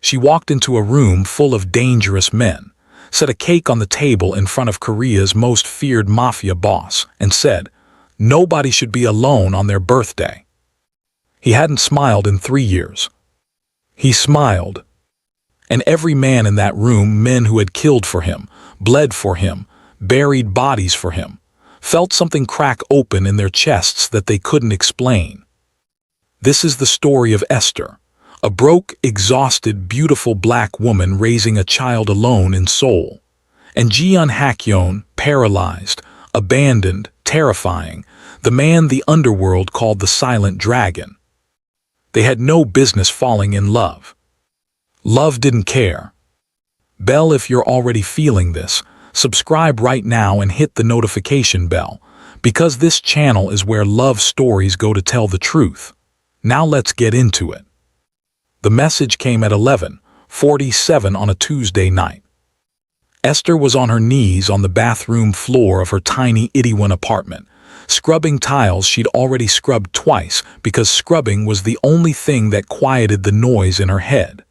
She walked into a room full of dangerous men, set a cake on the table in front of Korea's most feared mafia boss, and said, "Nobody should be alone on their birthday." He hadn't smiled in 3 years. He smiled. And every man in that room, men who had killed for him, bled for him, buried bodies for him, felt something crack open in their chests that they couldn't explain. This is the story of Esther, a broke, exhausted, beautiful black woman raising a child alone in Seoul, and Jeon Hak-yeon, paralyzed, abandoned, terrifying, the man the underworld called the Silent Dragon. They had no business falling in love. Love didn't care. Bell, if you're already feeling this, subscribe right now and hit the notification bell, because this channel is where love stories go to tell the truth. Now let's get into it. The message came at 11:47 on a Tuesday night. Esther was on her knees on the bathroom floor of her tiny Itaewon apartment, scrubbing tiles she'd already scrubbed twice because scrubbing was the only thing that quieted the noise in her head.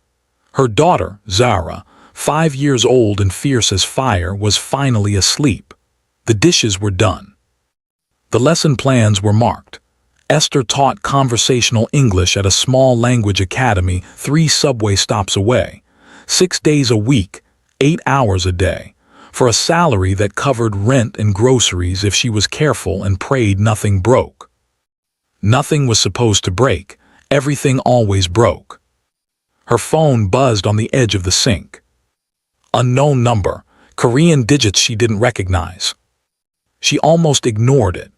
Her daughter, Zara, 5 years old and fierce as fire, was finally asleep. The dishes were done. The lesson plans were marked. Esther taught conversational English at a small language academy 3 subway stops away, 6 days a week, 8 hours a day, for a salary that covered rent and groceries if she was careful and prayed nothing broke. Nothing was supposed to break. Everything always broke. Her phone buzzed on the edge of the sink. Unknown number, Korean digits she didn't recognize. She almost ignored it.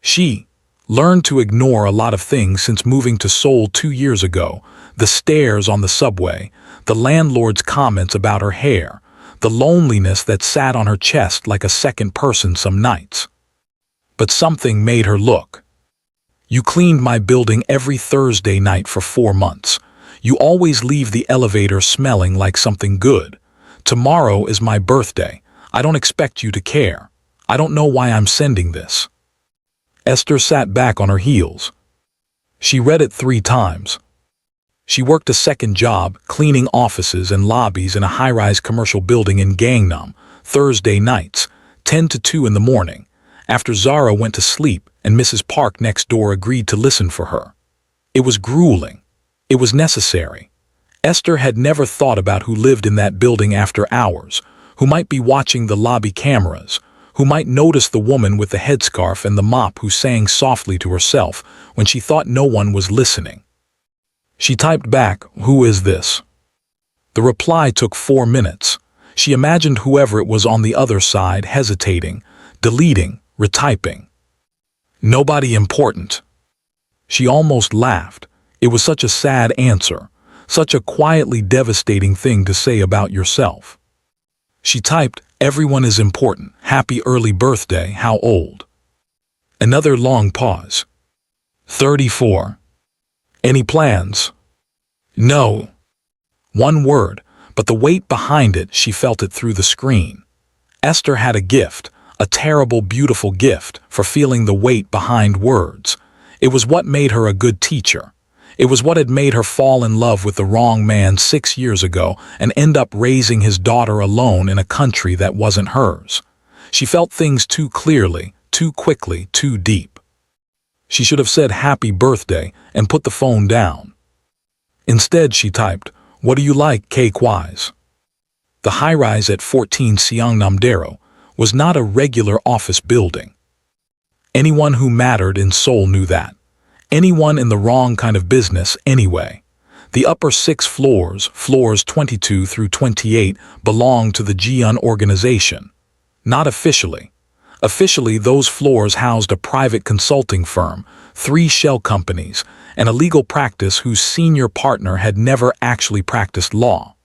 She learned to ignore a lot of things since moving to Seoul 2 years ago: the stares on the subway, the landlord's comments about her hair, the loneliness that sat on her chest like a second person some nights. But something made her look. "You cleaned my building every Thursday night for 4 months. You always leave the elevator smelling like something good. Tomorrow is my birthday. I don't expect you to care. I don't know why I'm sending this." Esther sat back on her heels. She read it 3 times. She worked a second job, cleaning offices and lobbies in a high-rise commercial building in Gangnam, Thursday nights, 10 to 2 in the morning, after Zara went to sleep and Mrs. Park next door agreed to listen for her. It was grueling. It was necessary. Esther had never thought about who lived in that building after hours, who might be watching the lobby cameras, who might notice the woman with the headscarf and the mop who sang softly to herself when she thought no one was listening. She typed back, "Who is this?" The reply took 4 minutes. She imagined whoever it was on the other side hesitating, deleting, retyping. "Nobody important." She almost laughed. It was such a sad answer, such a quietly devastating thing to say about yourself. She typed, "Everyone is important. Happy early birthday. How old?" Another long pause. 34. "Any plans?" "No." One word, but the weight behind it, she felt it through the screen. Esther had a gift, a terrible, beautiful gift, for feeling the weight behind words. It was what made her a good teacher. It was what had made her fall in love with the wrong man 6 years ago and end up raising his daughter alone in a country that wasn't hers. She felt things too clearly, too quickly, too deep. She should have said happy birthday and put the phone down. Instead, she typed, "What do you like, cake-wise?" The high-rise at 14 Seongnam-dero was not a regular office building. Anyone who mattered in Seoul knew that. Anyone in the wrong kind of business anyway. The upper 6 floors, floors 22 through 28, belonged to the Jeon organization. Not officially. Officially, those floors housed a private consulting firm, 3 shell companies, and a legal practice whose senior partner had never actually practiced law.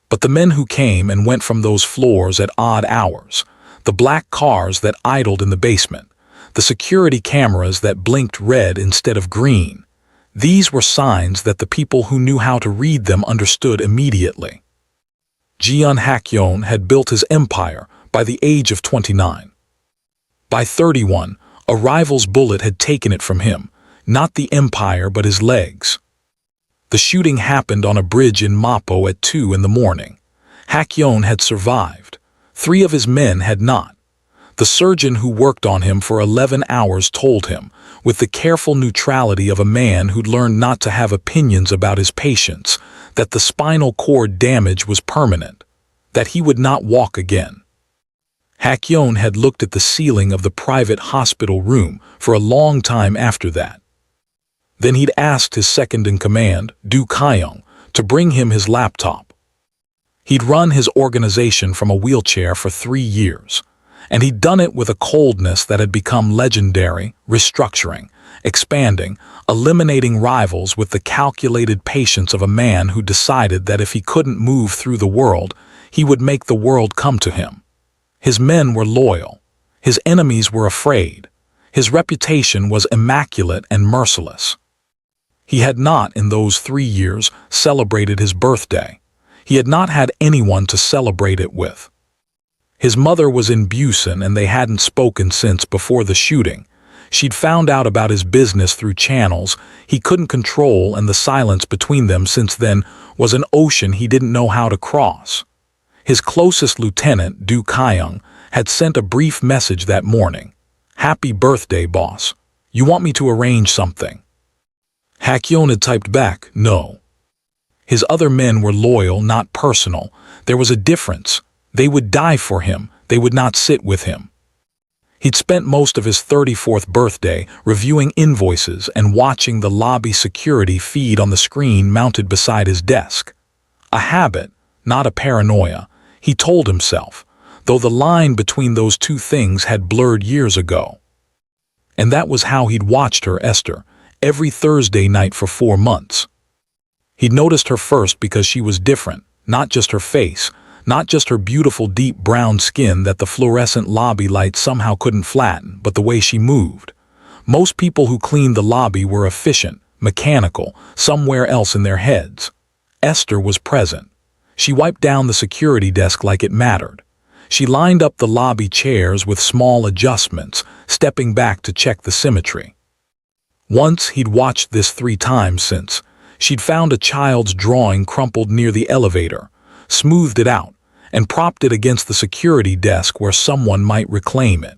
But the men who came and went from those floors at odd hours, the black cars that idled in the basement, the security cameras that blinked red instead of green, these were signs that the people who knew how to read them understood immediately. Jeon Hak-yeon had built his empire by the age of 29. By 31, a rival's bullet had taken it from him, not the empire but his legs. The shooting happened on a bridge in Mapo at 2 in the morning. Hak-yeon had survived. 3 of his men had not. The surgeon who worked on him for 11 hours told him, with the careful neutrality of a man who'd learned not to have opinions about his patients, that the spinal cord damage was permanent, that he would not walk again. Hak-yeon had looked at the ceiling of the private hospital room for a long time after that. Then he'd asked his second-in-command, Jeon Hak-yeon, to bring him his laptop. He'd run his organization from a wheelchair for 3 years, and he'd done it with a coldness that had become legendary, restructuring, expanding, eliminating rivals with the calculated patience of a man who decided that if he couldn't move through the world, he would make the world come to him. His men were loyal. His enemies were afraid. His reputation was immaculate and merciless. He had not, in those 3 years, celebrated his birthday. He had not had anyone to celebrate it with. His mother was in Busan and they hadn't spoken since before the shooting. She'd found out about his business through channels he couldn't control, and the silence between them since then was an ocean he didn't know how to cross. His closest lieutenant, Jeon Hak-yeon, had sent a brief message that morning. "Happy birthday, boss. You want me to arrange something?" Hak-yeon had typed back, "No." His other men were loyal, not personal. There was a difference. They would die for him. They would not sit with him. He'd spent most of his 34th birthday reviewing invoices and watching the lobby security feed on the screen mounted beside his desk. A habit, not a paranoia, he told himself, though the line between those two things had blurred years ago. And that was how he'd watched her, Esther, every Thursday night for 4 months. He'd noticed her first because she was different, not just her face, not just her beautiful deep brown skin that the fluorescent lobby light somehow couldn't flatten, but the way she moved. Most people who cleaned the lobby were efficient, mechanical, somewhere else in their heads. Esther was present. She wiped down the security desk like it mattered. She lined up the lobby chairs with small adjustments, stepping back to check the symmetry. Once he'd watched this 3 times since. She'd found a child's drawing crumpled near the elevator, smoothed it out, and propped it against the security desk where someone might reclaim it.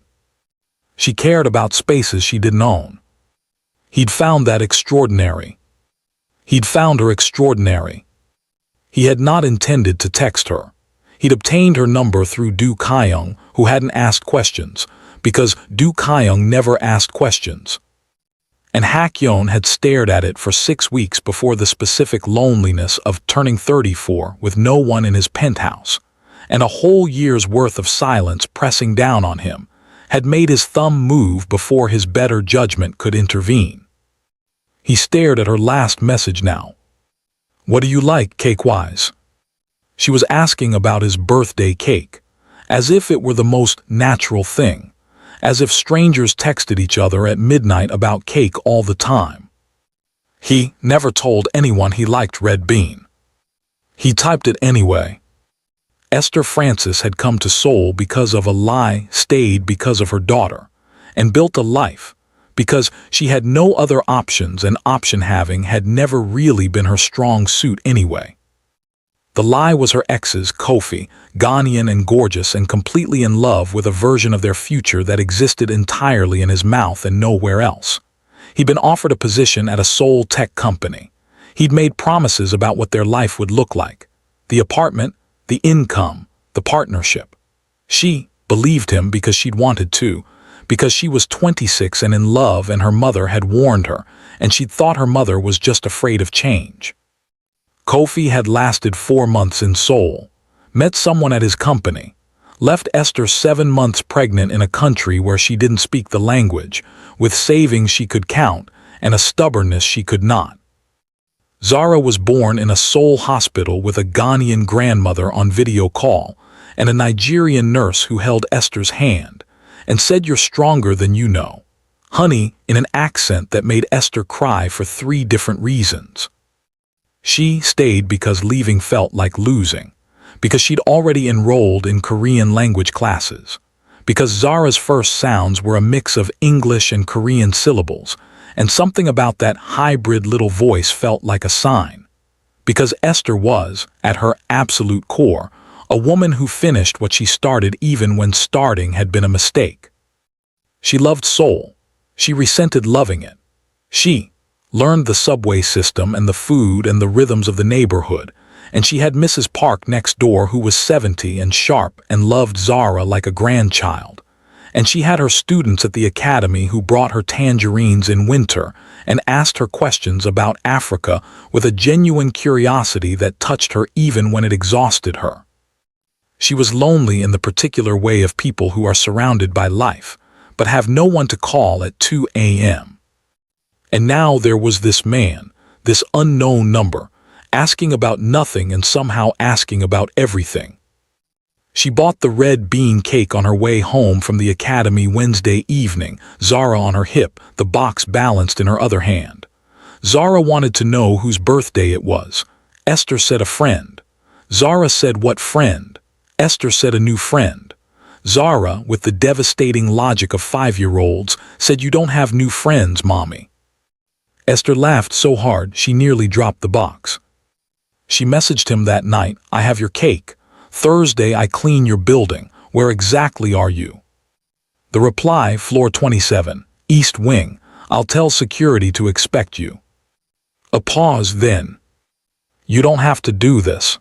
She cared about spaces she didn't own. He'd found that extraordinary. He'd found her extraordinary. He had not intended to text her. He'd obtained her number through Jeon Hak-yeon, who hadn't asked questions, because Jeon Hak-yeon never asked questions. And Hak-yeon had stared at it for 6 weeks before the specific loneliness of turning 34 with no one in his penthouse, and a whole year's worth of silence pressing down on him, had made his thumb move before his better judgment could intervene. He stared at her last message now. "What do you like, cake-wise?" She was asking about his birthday cake, as if it were the most natural thing, as if strangers texted each other at midnight about cake all the time. He never told anyone he liked red bean. He typed it anyway. Esther Francis had come to Seoul because of a lie, stayed because of her daughter, and built a life, because she had no other options, and option-having had never really been her strong suit anyway. The lie was her ex's, Kofi, Ghanaian and gorgeous and completely in love with a version of their future that existed entirely in his mouth and nowhere else. He'd been offered a position at a Seoul tech company. He'd made promises about what their life would look like. The apartment, the income, the partnership. She believed him because she'd wanted to, because she was 26 and in love, and her mother had warned her, and she'd thought her mother was just afraid of change. Kofi had lasted 4 months in Seoul, met someone at his company, left Esther 7 months pregnant in a country where she didn't speak the language, with savings she could count and a stubbornness she could not. Zara was born in a Seoul hospital with a Ghanaian grandmother on video call and a Nigerian nurse who held Esther's hand and said, "You're stronger than you know," honey, in an accent that made Esther cry for 3 different reasons. She stayed because leaving felt like losing, because she'd already enrolled in Korean language classes, because Zara's first sounds were a mix of English and Korean syllables, and something about that hybrid little voice felt like a sign. Because Esther was, at her absolute core, a woman who finished what she started even when starting had been a mistake. She loved Seoul. She resented loving it. She learned the subway system and the food and the rhythms of the neighborhood, and she had Mrs. Park next door who was 70 and sharp and loved Zara like a grandchild. And she had her students at the academy who brought her tangerines in winter and asked her questions about Africa with a genuine curiosity that touched her even when it exhausted her. She was lonely in the particular way of people who are surrounded by life, but have no one to call at 2 a.m. And now there was this man, this unknown number, asking about nothing and somehow asking about everything. She bought the red bean cake on her way home from the academy Wednesday evening, Zara on her hip, the box balanced in her other hand. Zara wanted to know whose birthday it was. Esther said a friend. Zara said what friend? Esther said a new friend. Zara, with the devastating logic of 5-year-olds, said you don't have new friends, mommy. Esther laughed so hard she nearly dropped the box. She messaged him that night, I have your cake. Thursday I clean your building. Where exactly are you? The reply, floor 27, East Wing. I'll tell security to expect you. A pause then. You don't have to do this.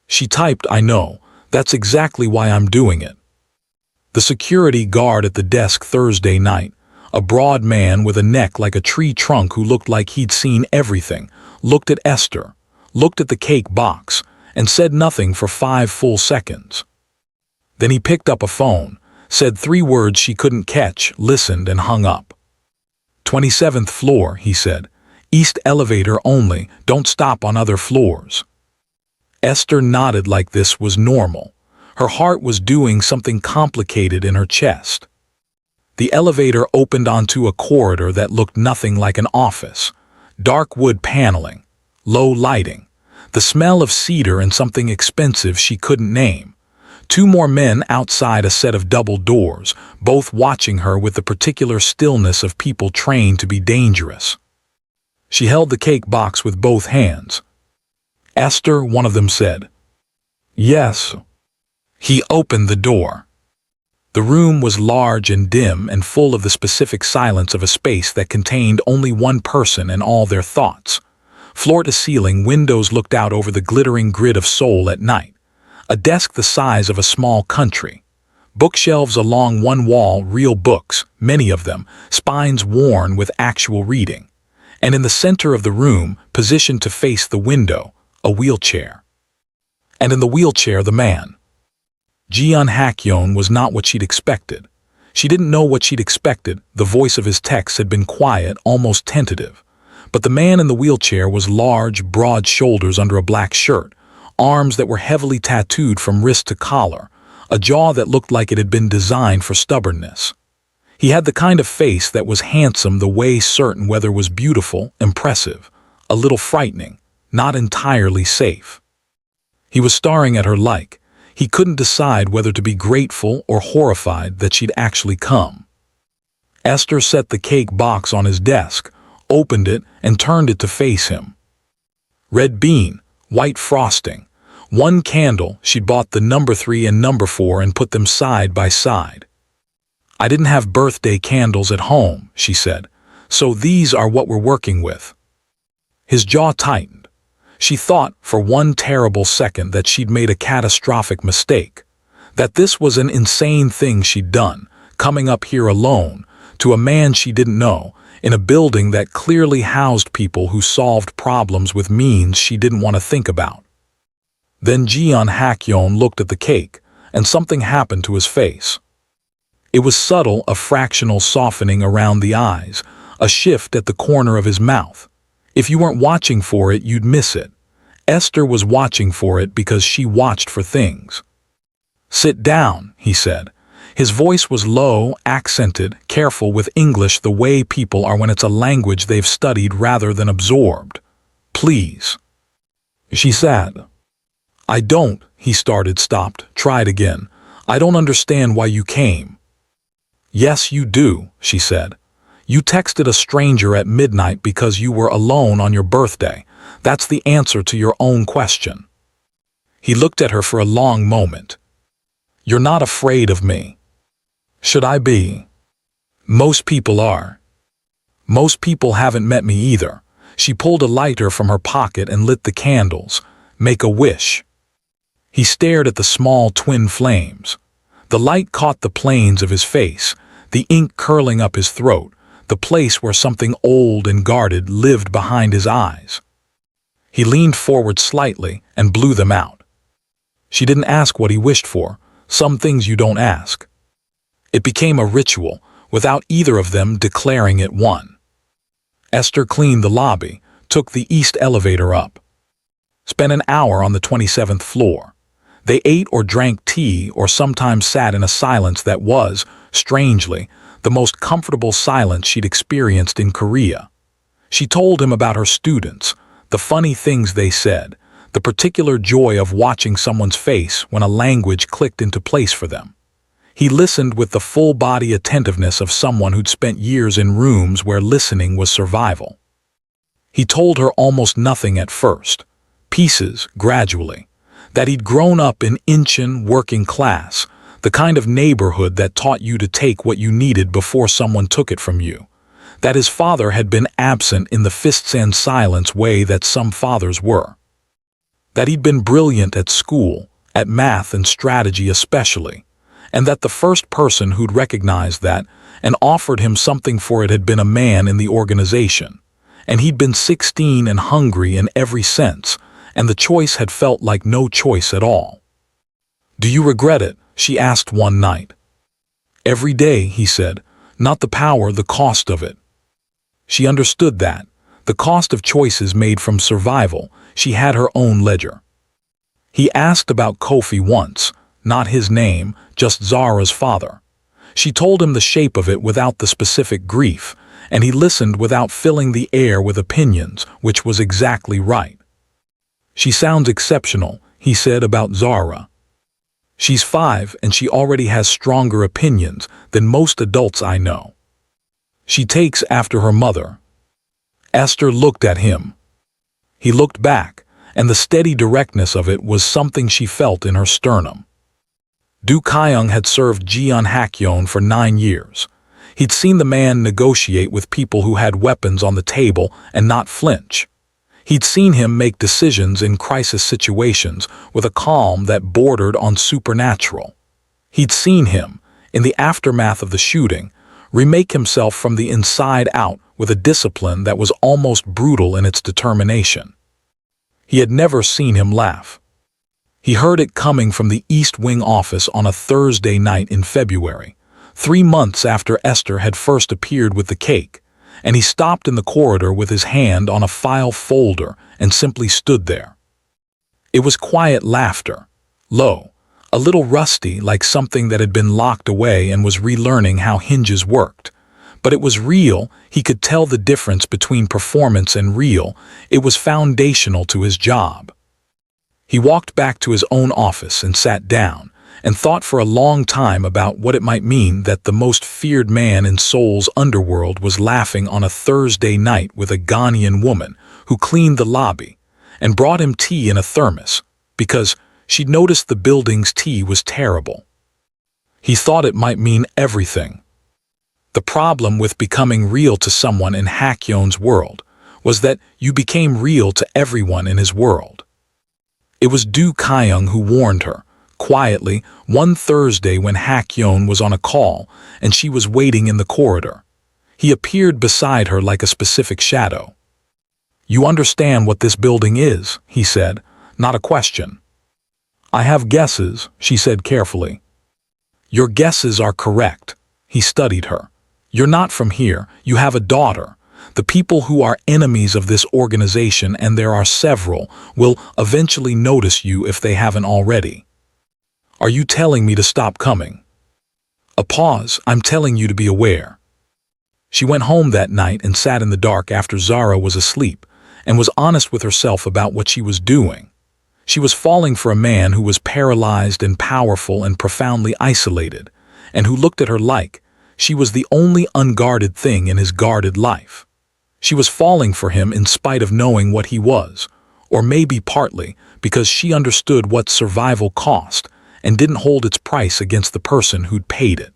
She typed, I know. That's exactly why I'm doing it. The security guard at the desk Thursday night, a broad man with a neck like a tree trunk who looked like he'd seen everything, looked at Esther, looked at the cake box, and said nothing for 5 full seconds. Then he picked up a phone, said 3 words she couldn't catch, listened, and hung up. 27th floor, he said. East elevator only, don't stop on other floors. Esther nodded like this was normal. Her heart was doing something complicated in her chest. The elevator opened onto a corridor that looked nothing like an office. Dark wood paneling, low lighting, the smell of cedar and something expensive she couldn't name. 2 more men outside a set of double doors, both watching her with the particular stillness of people trained to be dangerous. She held the cake box with both hands. Esther, one of them said. Yes. He opened the door. The room was large and dim and full of the specific silence of a space that contained only one person and all their thoughts. Floor to ceiling, windows looked out over the glittering grid of Seoul at night. A desk the size of a small country. Bookshelves along one wall, real books, many of them, spines worn with actual reading. And in the center of the room, positioned to face the window, a wheelchair. And in the wheelchair, the man. Jeon Hak-yeon was not what she'd expected. She didn't know what she'd expected. The voice of his text had been quiet, almost tentative. But the man in the wheelchair was large, broad shoulders under a black shirt, arms that were heavily tattooed from wrist to collar, a jaw that looked like it had been designed for stubbornness. He had the kind of face that was handsome the way certain weather was beautiful, impressive, a little frightening, not entirely safe. He was staring at her like he couldn't decide whether to be grateful or horrified that she'd actually come. Esther set the cake box on his desk, opened it, and turned it to face him. Red bean, white frosting. 1 candle, she'd bought the number 3 and number 4 and put them side by side. I didn't have birthday candles at home, she said, so these are what we're working with. His jaw tightened. She thought for one terrible second that she'd made a catastrophic mistake, that this was an insane thing she'd done, coming up here alone, to a man she didn't know, in a building that clearly housed people who solved problems with means she didn't want to think about. Then Jeon Hak-yeon looked at the cake, and something happened to his face. It was subtle, a fractional softening around the eyes, a shift at the corner of his mouth. If you weren't watching for it, you'd miss it. Esther was watching for it because she watched for things. Sit down, he said. His voice was low, accented, careful with English the way people are when it's a language they've studied rather than absorbed. Please. She said. I don't, he started, stopped, tried again. I don't understand why you came. Yes, you do, she said. You texted a stranger at midnight because you were alone on your birthday, That's the answer to your own question. He looked at her for a long moment. You're not afraid of me. Should I be? Most people are. Most people haven't met me either. She pulled a lighter from her pocket and lit the candles. Make a wish. He stared at the small twin flames. The light caught the planes of his face, the ink curling up his throat, the place where something old and guarded lived behind his eyes. He leaned forward slightly and blew them out. She didn't ask what he wished for. Some things you don't ask. It became a ritual, without either of them declaring it one. Esther cleaned the lobby, took the east elevator up. Spent an hour on the 27th floor. They ate or drank tea or sometimes sat in a silence that was, strangely, the most comfortable silence she'd experienced in Korea. She told him about her students, the funny things they said, the particular joy of watching someone's face when a language clicked into place for them. He listened with the full-body attentiveness of someone who'd spent years in rooms where listening was survival. He told her almost nothing at first, pieces gradually, that he'd grown up in Incheon working class, the kind of neighborhood that taught you to take what you needed before someone took it from you, that his father had been absent in the fists and silence way that some fathers were, that he'd been brilliant at school, at math and strategy especially, and that the first person who'd recognized that and offered him something for it had been a man in the organization, and he'd been 16 and hungry in every sense, and the choice had felt like no choice at all. "Do you regret it?" she asked one night. "Every day," he said, "not the power, the cost of it." She understood that, the cost of choices made from survival. She had her own ledger. He asked about Kofi once, not his name, just Zara's father. She told him the shape of it without the specific grief, and he listened without filling the air with opinions, which was exactly right. "She sounds exceptional," he said about Zara. "She's 5 and she already has stronger opinions than most adults I know. She takes after her mother." Esther looked at him. He looked back, and the steady directness of it was something she felt in her sternum. Do Kyung had served Jeon Hak-yeon for 9 years. He'd seen the man negotiate with people who had weapons on the table and not flinch. He'd seen him make decisions in crisis situations with a calm that bordered on supernatural. He'd seen him, in the aftermath of the shooting, remake himself from the inside out with a discipline that was almost brutal in its determination. He had never seen him laugh. He heard it coming from the East Wing office on a Thursday night in February, 3 months after Esther had first appeared with the cake, and he stopped in the corridor with his hand on a file folder and simply stood there. It was quiet laughter, low, a little rusty like something that had been locked away and was relearning how hinges worked. But it was real. He could tell the difference between performance and real. It was foundational to his job. He walked back to his own office and sat down, and thought for a long time about what it might mean that the most feared man in Seoul's underworld was laughing on a Thursday night with a Ghanaian woman who cleaned the lobby and brought him tea in a thermos, because she'd noticed the building's tea was terrible. He thought it might mean everything. The problem with becoming real to someone in Hak-yeon's world was that you became real to everyone in his world. It was Do Kyung who warned her, quietly, one Thursday when Hak-yeon was on a call and she was waiting in the corridor. He appeared beside her like a specific shadow. "You understand what this building is," he said, not a question. "I have guesses," she said carefully. "Your guesses are correct." He studied her. "You're not from here. You have a daughter. The people who are enemies of this organization, and there are several, will eventually notice you if they haven't already. Are you telling me to stop coming?" A pause. "I'm telling you to be aware." She went home that night and sat in the dark after Zara was asleep, and was honest with herself about what she was doing. She was falling for a man who was paralyzed and powerful and profoundly isolated, and who looked at her like she was the only unguarded thing in his guarded life. She was falling for him in spite of knowing what he was, or maybe partly because she understood what survival cost and didn't hold its price against the person who'd paid it.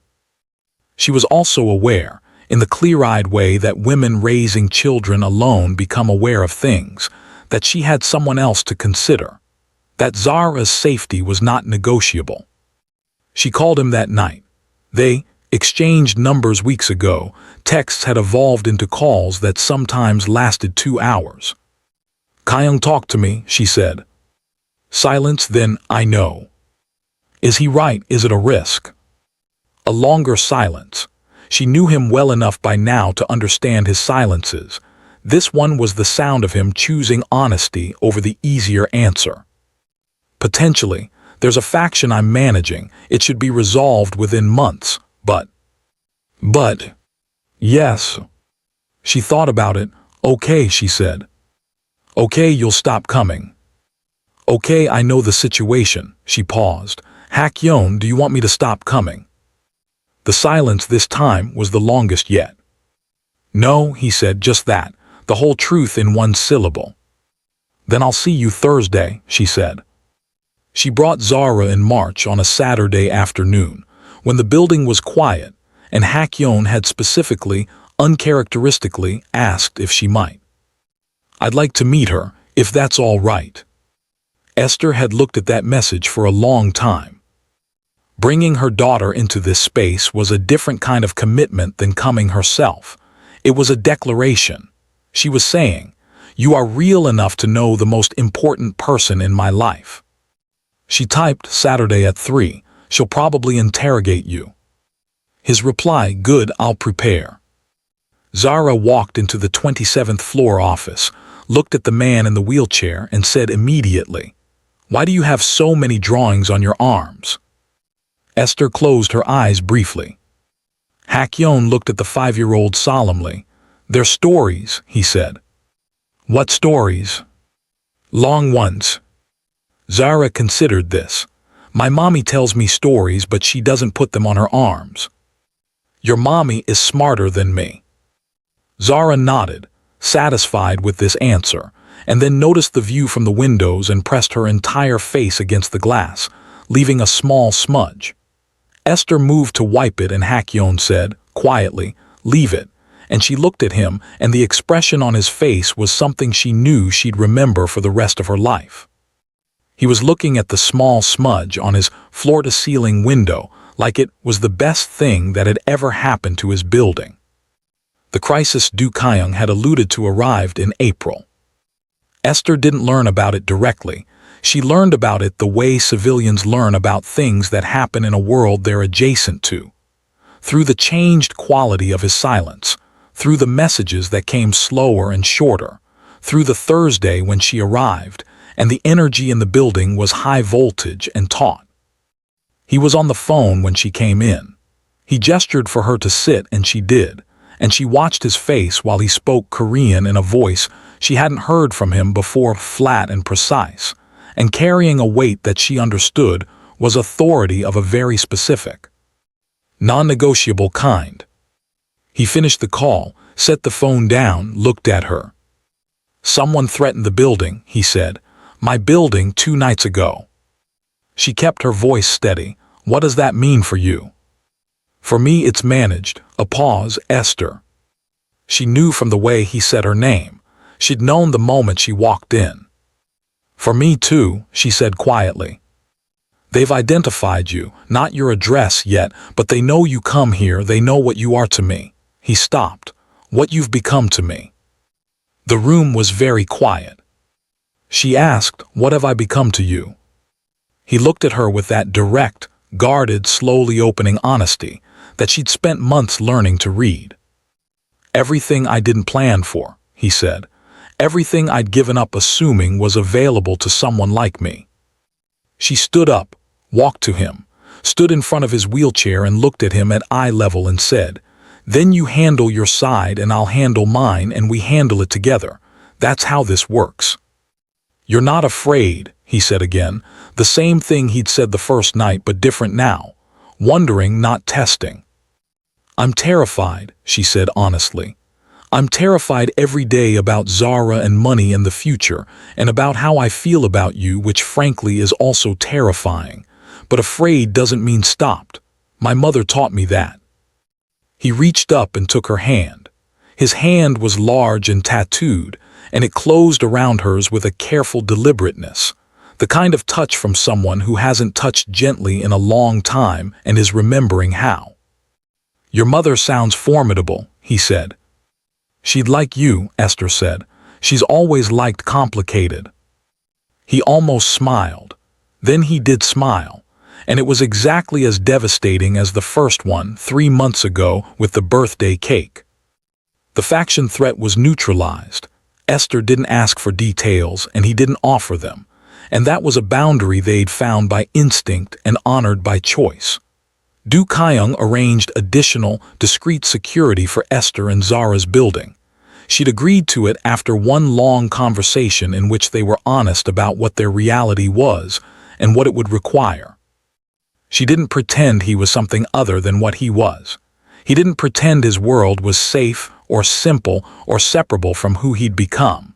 She was also aware, in the clear-eyed way that women raising children alone become aware of things, that she had someone else to consider, that Zara's safety was not negotiable. She called him that night. They exchanged numbers weeks ago. Texts had evolved into calls that sometimes lasted 2 hours. "Kyung, talk to me," she said. Silence, then, "I know." "Is he right? Is it a risk?" A longer silence. She knew him well enough by now to understand his silences. This one was the sound of him choosing honesty over the easier answer. "Potentially. There's a faction I'm managing. It should be resolved within months, but..." Yes. She thought about it. "Okay," she said. "Okay, you'll stop coming." "Okay, I know the situation." She paused. "Hak-yeon, do you want me to stop coming?" The silence this time was the longest yet. "No," he said, "just that. The whole truth in one syllable." "Then I'll see you Thursday," she said. She brought Zara in March on a Saturday afternoon, when the building was quiet, and Hak-yeon had specifically, uncharacteristically, asked if she might. "I'd like to meet her, if that's all right." Esther had looked at that message for a long time. Bringing her daughter into this space was a different kind of commitment than coming herself. It was a declaration. She was saying, "You are real enough to know the most important person in my life." She typed, "Saturday at 3, she'll probably interrogate you." His reply, "Good, I'll prepare." Zara walked into the 27th floor office, looked at the man in the wheelchair, and said immediately, "Why do you have so many drawings on your arms?" Esther closed her eyes briefly. Hak-yeon looked at the 5-year-old solemnly. "They're stories," he said. "What stories?" "Long ones." Zara considered this. "My mommy tells me stories, but she doesn't put them on her arms." "Your mommy is smarter than me." Zara nodded, satisfied with this answer, and then noticed the view from the windows and pressed her entire face against the glass, leaving a small smudge. Esther moved to wipe it, and Hak-yeon said, quietly, "Leave it," and she looked at him, and the expression on his face was something she knew she'd remember for the rest of her life. He was looking at the small smudge on his floor-to-ceiling window like it was the best thing that had ever happened to his building. The crisis Du Kyung had alluded to arrived in April. Esther didn't learn about it directly. She learned about it the way civilians learn about things that happen in a world they're adjacent to. Through the changed quality of his silence, through the messages that came slower and shorter, through the Thursday when she arrived, and the energy in the building was high voltage and taut. He was on the phone when she came in. He gestured for her to sit, and she did, and she watched his face while he spoke Korean in a voice she hadn't heard from him before, flat and precise, and carrying a weight that she understood was authority of a very specific, non-negotiable kind. He finished the call, set the phone down, looked at her. "Someone threatened the building," he said. "My building 2 nights ago." She kept her voice steady. "What does that mean for you?" "For me it's managed." A pause. "Esther." She knew from the way he said her name. She'd known the moment she walked in. "For me too," she said quietly. "They've identified you, not your address yet, but they know you come here, they know what you are to me." He stopped. "What you've become to me." The room was very quiet. She asked, "What have I become to you?" He looked at her with that direct, guarded, slowly opening honesty that she'd spent months learning to read. "Everything I didn't plan for," he said. "Everything I'd given up assuming was available to someone like me." She stood up, walked to him, stood in front of his wheelchair and looked at him at eye level and said, "Then you handle your side and I'll handle mine, and we handle it together. That's how this works." "You're not afraid," he said again, the same thing he'd said the first night but different now, wondering, not testing. "I'm terrified," she said honestly. I'm terrified every day about Zara and money and the future, and about how I feel about you, which frankly is also terrifying. But afraid doesn't mean stopped. My mother taught me that." He reached up and took her hand. His hand was large and tattooed, and it closed around hers with a careful deliberateness, the kind of touch from someone who hasn't touched gently in a long time and is remembering how. "Your mother sounds formidable," he said. "She'd like you," Esther said. "She's always liked complicated." He almost smiled. Then he did smile, and it was exactly as devastating as the first one 3 months ago with the birthday cake. The faction threat was neutralized. Esther didn't ask for details, and he didn't offer them, and that was a boundary they'd found by instinct and honored by choice. Do Kyung arranged additional, discreet security for Esther and Zara's building. She'd agreed to it after one long conversation in which they were honest about what their reality was and what it would require. She didn't pretend he was something other than what he was. He didn't pretend his world was safe or simple or separable from who he'd become.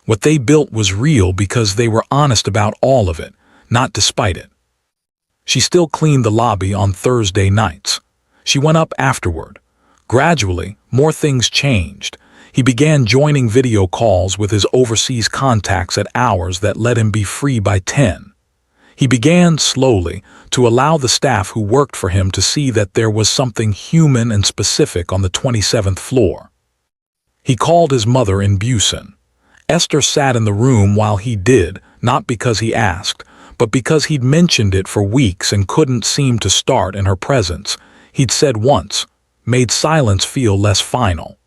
What they built was real because they were honest about all of it, not despite it. She still cleaned the lobby on Thursday nights. She went up afterward. Gradually, more things changed. He began joining video calls with his overseas contacts at hours that let him be free by 10. He began, slowly, to allow the staff who worked for him to see that there was something human and specific on the 27th floor. He called his mother in Busan. Esther sat in the room while he did, not because he asked, but because he'd mentioned it for weeks and couldn't seem to start in her presence. He'd said once, made silence feel less final.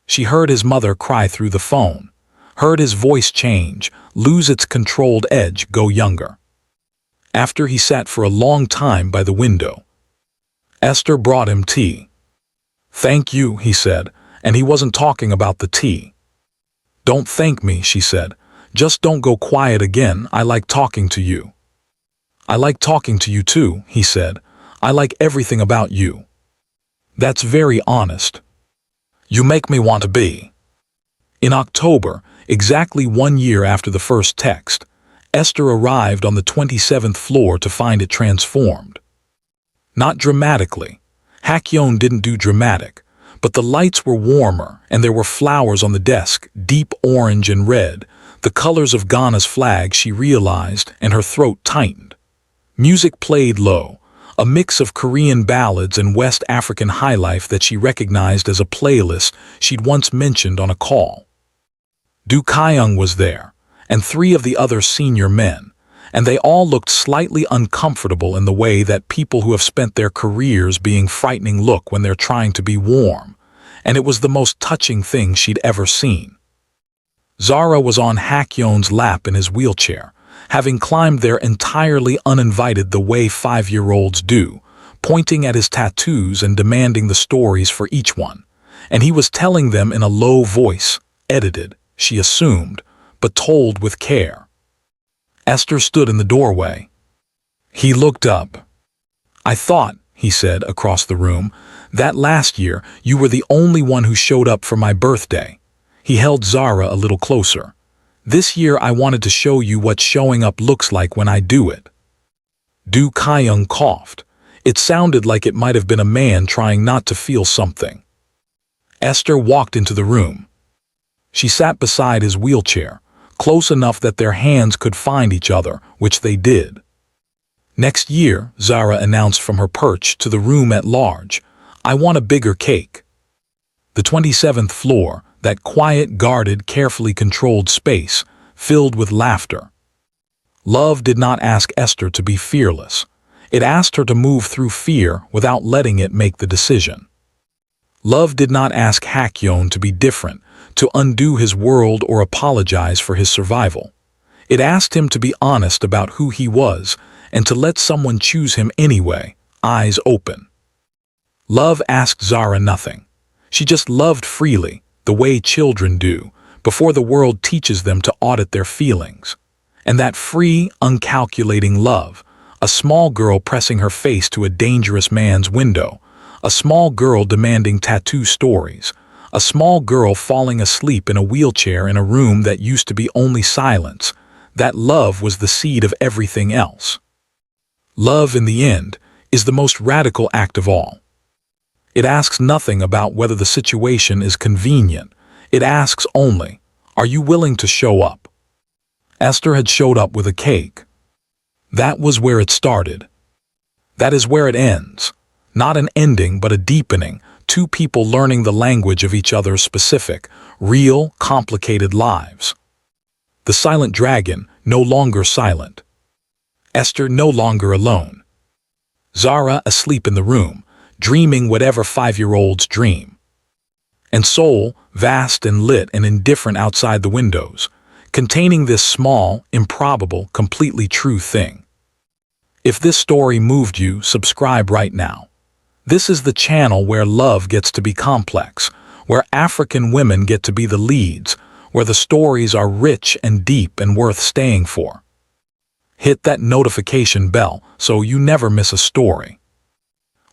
She heard his mother cry through the phone, heard his voice change, lose its controlled edge, go younger. After he sat for a long time by the window. Esther brought him tea. "Thank you," he said, and he wasn't talking about the tea. "Don't thank me," she said. "Just don't go quiet again. I like talking to you." "I like talking to you too," he said. "I like everything about you." "That's very honest. You make me want to be." In October, exactly 1 year after the first text, Esther arrived on the 27th floor to find it transformed. Not dramatically. Hak-yeon didn't do dramatic, but the lights were warmer and there were flowers on the desk, deep orange and red, the colors of Ghana's flag, she realized, and her throat tightened. Music played low, a mix of Korean ballads and West African highlife that she recognized as a playlist she'd once mentioned on a call. Do Kyung was there, and 3 of the other senior men, and they all looked slightly uncomfortable in the way that people who have spent their careers being frightening look when they're trying to be warm, and it was the most touching thing she'd ever seen. Zara was on Hak-yeon's lap in his wheelchair, having climbed there entirely uninvited the way 5-year-olds do, pointing at his tattoos and demanding the stories for each one, and he was telling them in a low voice, edited, she assumed, but told with care. Esther stood in the doorway. He looked up. "I thought," he said across the room, "that last year you were the only one who showed up for my birthday." He held Zara a little closer. "This year I wanted to show you what showing up looks like when I do it." Do Kyung coughed. It sounded like it might have been a man trying not to feel something. Esther walked into the room. She sat beside his wheelchair, close enough that their hands could find each other, which they did. "Next year," Zara announced from her perch to the room at large, "I want a bigger cake." The 27th floor, that quiet, guarded, carefully controlled space, filled with laughter. Love did not ask Esther to be fearless. It asked her to move through fear without letting it make the decision. Love did not ask Hak-yeon to be different, to undo his world or apologize for his survival. It asked him to be honest about who he was and to let someone choose him anyway, eyes open. Love asked Zara nothing. She just loved freely, the way children do, before the world teaches them to audit their feelings. And that free, uncalculating love, a small girl pressing her face to a dangerous man's window, a small girl demanding tattoo stories, A small girl falling asleep in a wheelchair in a room that used to be only silence. That love was the seed of everything else. Love, in the end, is the most radical act of all. It asks nothing about whether the situation is convenient. It asks only, are you willing to show up? Esther had showed up with a cake. That was where it started. That is where it ends. Not an ending, but a deepening. Two people learning the language of each other's specific, real, complicated lives. The silent dragon, no longer silent. Esther no longer alone. Zara asleep in the room, dreaming whatever 5-year-olds dream. And Seoul, vast and lit and indifferent outside the windows, containing this small, improbable, completely true thing. If this story moved you, subscribe right now. This is the channel where love gets to be complex, where African women get to be the leads, where the stories are rich and deep and worth staying for. Hit that notification bell so you never miss a story.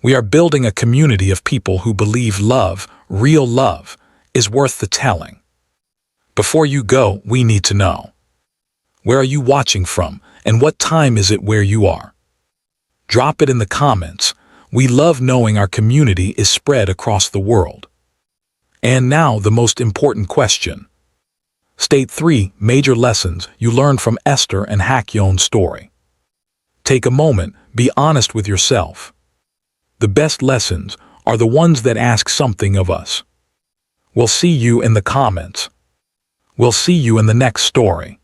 We are building a community of people who believe love, real love, is worth the telling. Before you go, we need to know. Where are you watching from, and what time is it where you are? Drop it in the comments. We love knowing our community is spread across the world. And now the most important question. State 3 major lessons you learned from Esther and Hak-yeon's story. Take a moment, be honest with yourself. The best lessons are the ones that ask something of us. We'll see you in the comments. We'll see you in the next story.